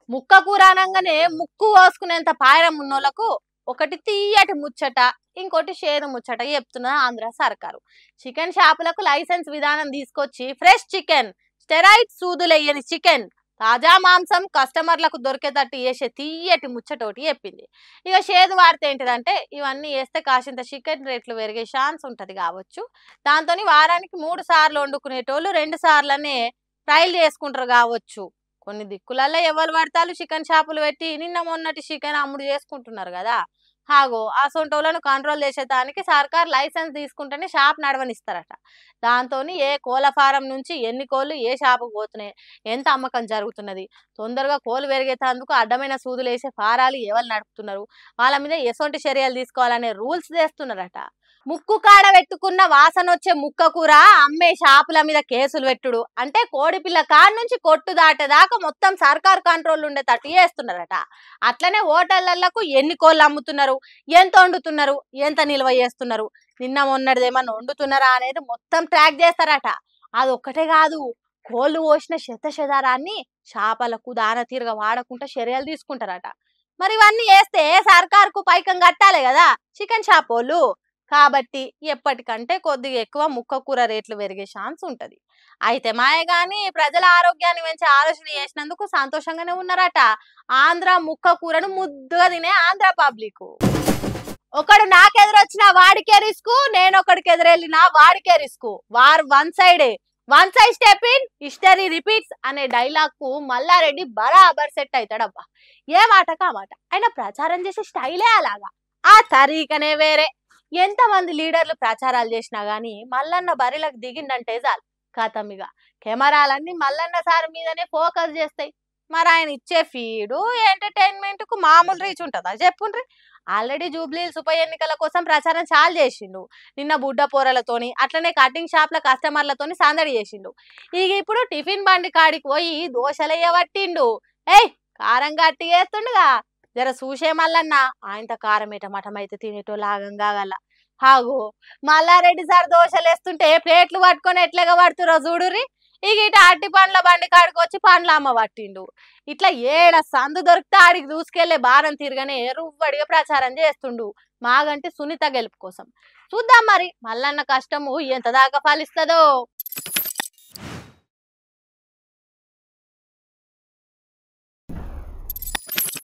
ముక్క కూర అనంగానే ముక్కు కోసుకునేంత పాయరం ఉన్నోళ్లకు ఒకటి తీయటి ముచ్చట, ఇంకోటి షేరు ముచ్చట చెప్తున్నది ఆంధ్ర సర్కారు. చికెన్ షాపులకు లైసెన్స్ విధానం తీసుకొచ్చి ఫ్రెష్ చికెన్, స్టెరాయిడ్ సూదులెయ్యని చికెన్, తాజా మాంసం కస్టమర్లకు దొరికేటట్టు చేసే తీయటి ముచ్చటోటి చెప్పింది. ఇక షేదు వార్త ఏంటిదంటే ఇవన్నీ వేస్తే కాసింత చికెన్ రేట్లు పెరిగే ఛాన్స్ ఉంటది కావచ్చు. దాంతో వారానికి 3 సార్లు వండుకునేటోళ్ళు 2 సార్లనే ఫ్రైలు చేసుకుంటారు కావచ్చు. కొన్ని దిక్కులల్లో ఎవరు పడతారు చికెన్ షాపులు పెట్టి నిన్న మొన్నటి చికెన్ అమ్ముడు చేసుకుంటున్నారు కదా. హాగో అసొంటోళ్ళను కంట్రోల్ చేసేదానికి సర్కార్ లైసెన్స్ తీసుకుంటేనే షాప్ నడవనిస్తారట. దాంతో ఏ కోళ్ళ ఫారం నుంచి ఎన్ని కోళ్ళు ఏ షాపుకు పోతున్నాయి, ఎంత అమ్మకం జరుగుతున్నది, తొందరగా కోళ్ళు పెరిగేటందుకు అడ్డమైన సూదులు వేసే ఫారాలు ఎవరు నడుపుతున్నారు, వాళ్ళ మీద ఎసొంటి చర్యలు తీసుకోవాలనే రూల్స్ చేస్తున్నారట. ముక్కు కాడ పెట్టుకున్న వాసన వచ్చే ముక్క కూర అమ్మే షాపుల మీద కేసులు పెట్టుడు అంటే కోడిపిల్ల కాడ నుంచి కొట్టు దాటేదాకా మొత్తం సర్కార్ కంట్రోల్ ఉండేటట్టు చేస్తున్నారట. అట్లనే హోటళ్లకు ఎన్ని కోళ్ళు అమ్ముతున్నారు, ఎంత వండుతున్నారు, ఎంత నిల్వ చేస్తున్నారు, నిన్న మొన్నటిది ఏమన్నా వండుతున్నారా అనేది మొత్తం ట్రాక్ చేస్తారట. అదొక్కటే కాదు, కోళ్ళు పోసిన శతశదారాన్ని చేపలకు దాన తీరుగా వాడకుండా చర్యలు తీసుకుంటారట. మరి ఇవన్నీ వేస్తే సర్కార్కు పైకం కట్టాలి కదా చికెన్ షాప్ వాళ్ళు. కాబట్టి ఎప్పటికంటే కొద్దిగా ఎక్కువ ముక్క కూర రేట్లు పెరిగే ఛాన్స్ ఉంటది. అయితే మాయే గాని ప్రజల ఆరోగ్యాన్ని పెంచే ఆలోచన చేసినందుకు సంతోషంగానే ఉన్నారట ఆంధ్ర ముక్క కూరను ముద్దుగా తినే ఆంధ్ర పబ్లిక్. ఒకడు నాకెదురొచ్చినా వాడికే రిస్క్, నేను ఒకడికి ఎదురెళ్ళినా వాడికే రిస్క్. వార్ వన్ సైడే, one side step in history repeats అనే డైలాగ్ కు మల్లారెడ్డి బరాబర్ సెట్ అవుతాడబ్బా. ఏ మాట కామాట ఆయన ప్రచారం చేసే స్టైలే అలాగా, ఆ తరీకనే వేరే. ఎంతమంది లీడర్లు ప్రచారాలు చేసినా గానీ మల్లన్న బరిలకు దిగిండంటే చాలు కథమిగా కెమెరాలన్నీ మల్లన్న సార్ మీదనే ఫోకస్ చేస్తాయి. మరి ఆయన ఇచ్చే ఫీడు ఎంటర్టైన్మెంట్ కు మామూలు రీచ్ ఉంటుందా చెప్పుండ్రి. ఆల్రెడీ జూబ్లీహిల్స్ ఉప ఎన్నికల కోసం ప్రచారం చాలా చేసిండు. నిన్న బుడ్డ పోరలతోని అట్లనే కటింగ్ షాప్ల కస్టమర్లతోని సందడి చేసిండు. ఇక ఇప్పుడు టిఫిన్ బండి కాడికి పోయి దోశలయ్యబట్టిండు. ఏయ్ కారం గట్టి వేస్తుండగా జర చూసే మల్లన్న ఆయనతో కారం ఏటమటం అయితే తినేటోళ్ళు ఆగం కాగల. హాగో మల్లారెడ్డి సార్ దోశలు వేస్తుంటే ప్లేట్లు పట్టుకొని ఎట్లాగా పడుతురో చూడుర్రి. ఇక ఇటు అట్టి పండ్ల బండి కాడికి వచ్చి పండ్ల అమ్మ పట్టిండు. ఇట్లా ఏడ సందు దొరికితే ఆడికి దూసుకెళ్లే బారం తిరగనే రువ్వడిగా ప్రచారం చేస్తుండు మాగంటి సునీత గెలుపు కోసం. చూద్దాం మరి మల్లన్న కష్టము ఎంత దాకా ఫలిస్తుందో.